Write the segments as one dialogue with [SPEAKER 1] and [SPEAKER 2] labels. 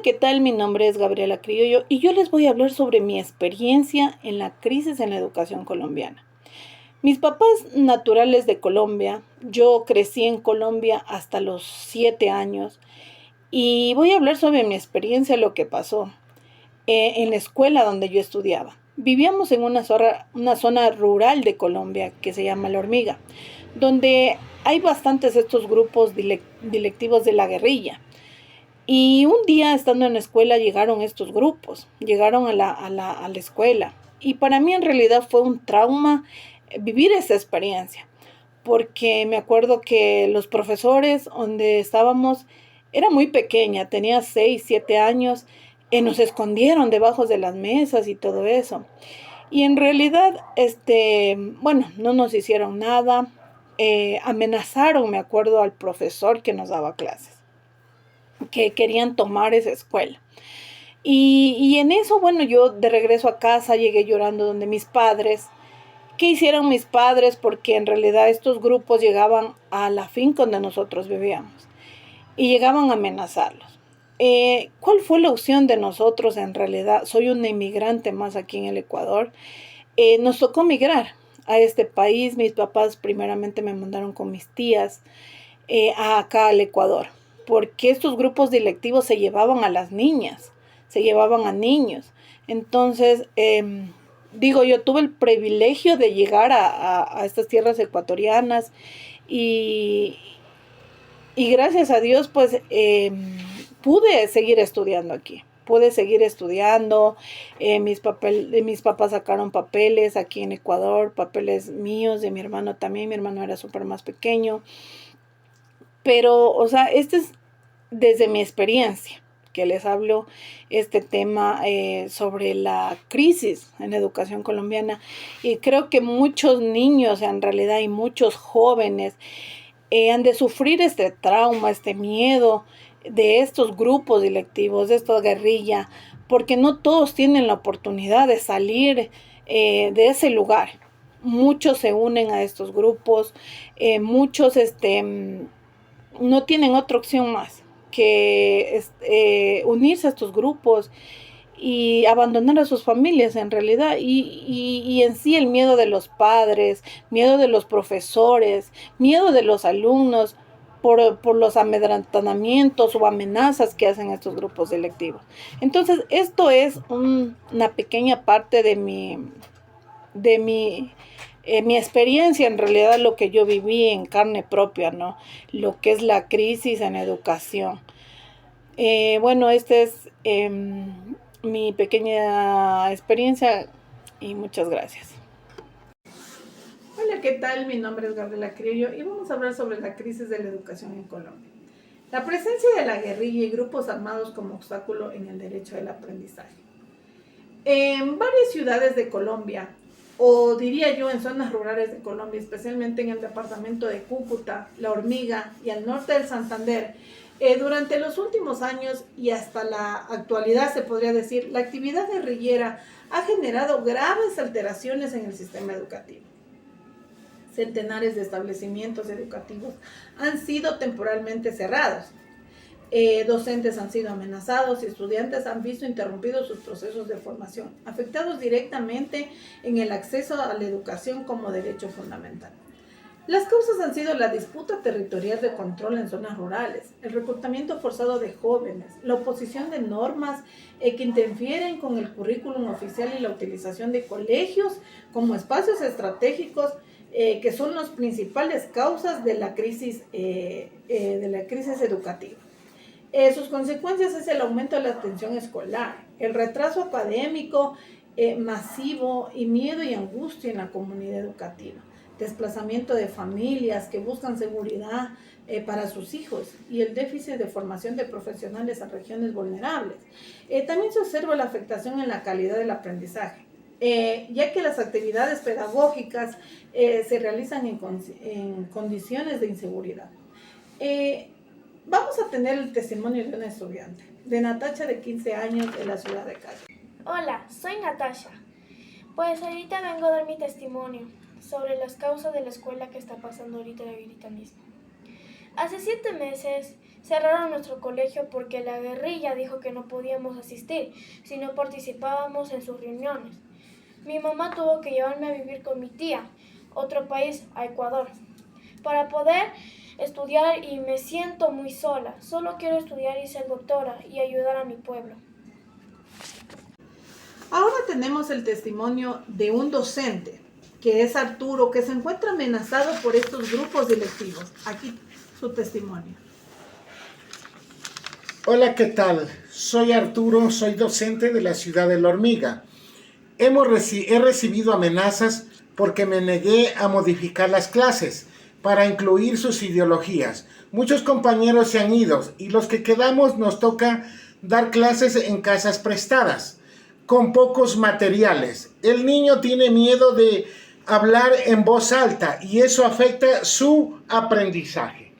[SPEAKER 1] ¿qué tal? Mi nombre es Gabriela Criollo y yo les voy a hablar sobre mi experiencia en la crisis en la educación colombiana. Mis papás naturales de Colombia, yo crecí en Colombia hasta los 7 años y voy a hablar sobre mi experiencia, lo que pasó en la escuela donde yo estudiaba. Vivíamos en una zona rural de Colombia que se llama La Hormiga, donde hay bastantes estos grupos directivos de la guerrilla. Y un día estando en la escuela llegaron estos grupos, llegaron a la escuela. Y para mí en realidad fue un trauma vivir esa experiencia, porque me acuerdo que los profesores donde estábamos era muy pequeña, tenía 6, 7 años, nos escondieron debajo de las mesas y todo eso. Y en realidad, bueno, no nos hicieron nada, amenazaron, me acuerdo, al profesor que nos daba clases, que querían tomar esa escuela. Y en eso, bueno, yo de regreso a casa llegué llorando donde mis padres. ¿Qué hicieron mis padres? Porque en realidad estos grupos llegaban a la finca donde nosotros vivíamos y llegaban a amenazarlos. ¿Cuál fue la opción de nosotros en realidad? Soy una inmigrante más aquí en el Ecuador. Nos tocó migrar a este país. Mis papás primeramente me mandaron con mis tías acá al Ecuador, porque estos grupos directivos se llevaban a las niñas, se llevaban a niños. Entonces, digo, yo tuve el privilegio de llegar a estas tierras ecuatorianas y, y gracias a Dios, pues, pude seguir estudiando aquí. Pude seguir estudiando, mis papás sacaron papeles aquí en Ecuador, papeles míos, de mi hermano también, mi hermano era súper más pequeño. Pero, o sea, este es desde mi experiencia que les hablo este tema sobre la crisis en la educación colombiana. Y creo que muchos niños, en realidad, y muchos jóvenes han de sufrir este trauma, este miedo de estos grupos directivos, de esta guerrilla, porque no todos tienen la oportunidad de salir de ese lugar. Muchos se unen a estos grupos, muchos no tienen otra opción más que unirse a estos grupos y abandonar a sus familias en realidad y en sí el miedo de los padres, miedo de los profesores, miedo de los alumnos por los amedrentamientos o amenazas que hacen estos grupos selectivos. Entonces esto es una pequeña parte de mi experiencia, en realidad lo que yo viví en carne propia, ¿no? Lo que es la crisis en educación. Bueno, esta es mi pequeña experiencia y muchas gracias. Hola, ¿qué tal? Mi nombre es Gabriela Criollo y vamos a hablar sobre la crisis de la educación en Colombia. La presencia de la guerrilla y grupos armados como obstáculo en el derecho al aprendizaje. En varias ciudades de Colombia, o diría yo en zonas rurales de Colombia, especialmente en el departamento de Cúcuta, La Hormiga y al norte del Santander, durante los últimos años y hasta la actualidad se podría decir, la actividad guerrillera ha generado graves alteraciones en el sistema educativo. Centenares de establecimientos educativos han sido temporalmente cerrados. Docentes han sido amenazados y estudiantes han visto interrumpidos sus procesos de formación, afectados directamente en el acceso a la educación como derecho fundamental. Las causas han sido la disputa territorial de control en zonas rurales, el reclutamiento forzado de jóvenes, la oposición de normas que interfieren con el currículum oficial y la utilización de colegios como espacios estratégicos que son las principales causas de la crisis educativa. Sus consecuencias es el aumento de la tensión escolar, el retraso académico masivo y miedo y angustia en la comunidad educativa, desplazamiento de familias que buscan seguridad para sus hijos y el déficit de formación de profesionales en regiones vulnerables. También se observa la afectación en la calidad del aprendizaje, ya que las actividades pedagógicas se realizan en condiciones de inseguridad. Vamos a tener el testimonio de una estudiante, de Natacha, de 15 años, de la ciudad de Cali.
[SPEAKER 2] Hola, soy Natasha. Pues ahorita vengo a dar mi testimonio sobre las causas de la escuela que está pasando ahorita mismo. Hace 7 meses cerraron nuestro colegio porque la guerrilla dijo que no podíamos asistir si no participábamos en sus reuniones. Mi mamá tuvo que llevarme a vivir con mi tía, otro país, a Ecuador, para poder estudiar y me siento muy sola. Solo quiero estudiar y ser doctora y ayudar a mi pueblo.
[SPEAKER 1] Ahora tenemos el testimonio de un docente, que es Arturo, que se encuentra amenazado por estos grupos delictivos. Aquí su testimonio.
[SPEAKER 3] Hola, ¿qué tal? Soy Arturo, soy docente de la ciudad de La Hormiga. He recibido amenazas porque me negué a modificar las clases para incluir sus ideologías. Muchos compañeros se han ido y los que quedamos nos toca dar clases en casas prestadas, con pocos materiales. El niño tiene miedo de hablar en voz alta y eso afecta su aprendizaje.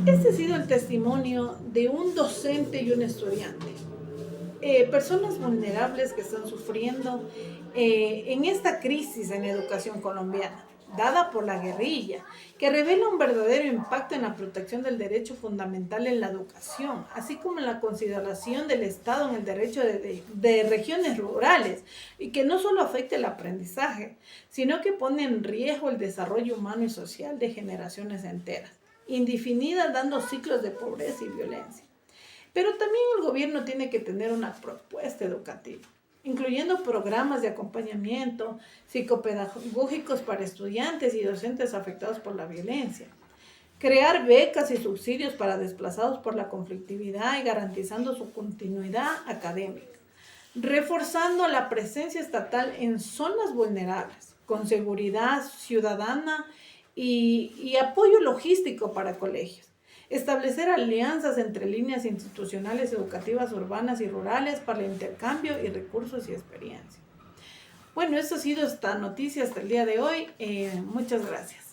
[SPEAKER 1] Este ha sido el testimonio de un docente y un estudiante. Personas vulnerables que están sufriendo en esta crisis en la educación colombiana, dada por la guerrilla, que revela un verdadero impacto en la protección del derecho fundamental en la educación, así como en la consideración del Estado en el derecho de regiones rurales, y que no solo afecta el aprendizaje, sino que pone en riesgo el desarrollo humano y social de generaciones enteras, indefinidas, dando ciclos de pobreza y violencia. Pero también el gobierno tiene que tener una propuesta educativa, incluyendo programas de acompañamiento psicopedagógicos para estudiantes y docentes afectados por la violencia, crear becas y subsidios para desplazados por la conflictividad y garantizando su continuidad académica, reforzando la presencia estatal en zonas vulnerables, con seguridad ciudadana y apoyo logístico para colegios. Establecer alianzas entre líneas institucionales educativas urbanas y rurales para el intercambio y recursos y experiencia. Bueno, eso ha sido esta noticia hasta el día de hoy. Muchas gracias.